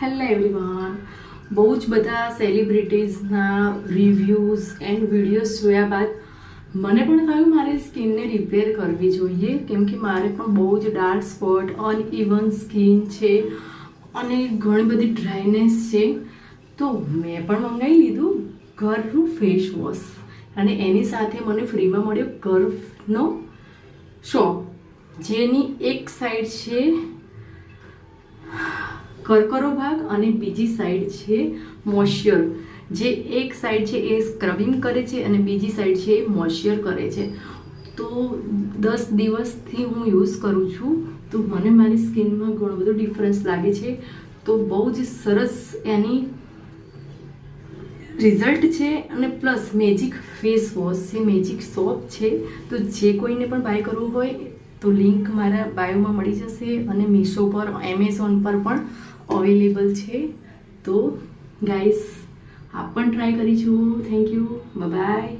Hello everyone, બહુ જ બધા સેલિબ્રિટીઝના રિવ્યૂઝ એન્ડ વિડીયોઝ જોયા બાદ મને પણ થયું મારી સ્કિનને રિપેર કરવી જોઈએ, કેમ કે મારે પણ બહુ જ ડાર્ક સ્પોટ, અનઇવન સ્કિન છે અને ઘણી બધી ડ્રાયનેસ છે. તો મેં પણ મંગાવી લીધું ઘરનું ફેસ વોશ અને એની સાથે મને ફ્રીમાં મળ્યો કર્વનો શોપ, જેની એક સાઈડ છે કરકરો ભાગ અને બીજી સાઈડ છે મોઇશ્ચર. જે એક સાઈડ છે એ સ્ક્રબિંગ કરે છે અને બીજી સાઈડ છે એ મોઇશ્ચર કરે છે. તો 10 દિવસથી હું યુઝ કરું છું, તો મને મારી સ્કિનમાં ઘણો બધો ડિફરન્સ લાગે છે. તો બહુ જ સરસ એની રિઝલ્ટ છે અને પ્લસ મેજિક ફેસ વોશ છે, મેજિક સોપ છે. તો જે કોઈને પણ બાય કરવું હોય તો લિંક મારા બાયોમાં મળી જશે અને મીશો પર, એમેઝોન પર પણ અવેલેબલ છે. તો ગાઈસ આપ પણ ટ્રાય કરી જુઓ. Thank you, by.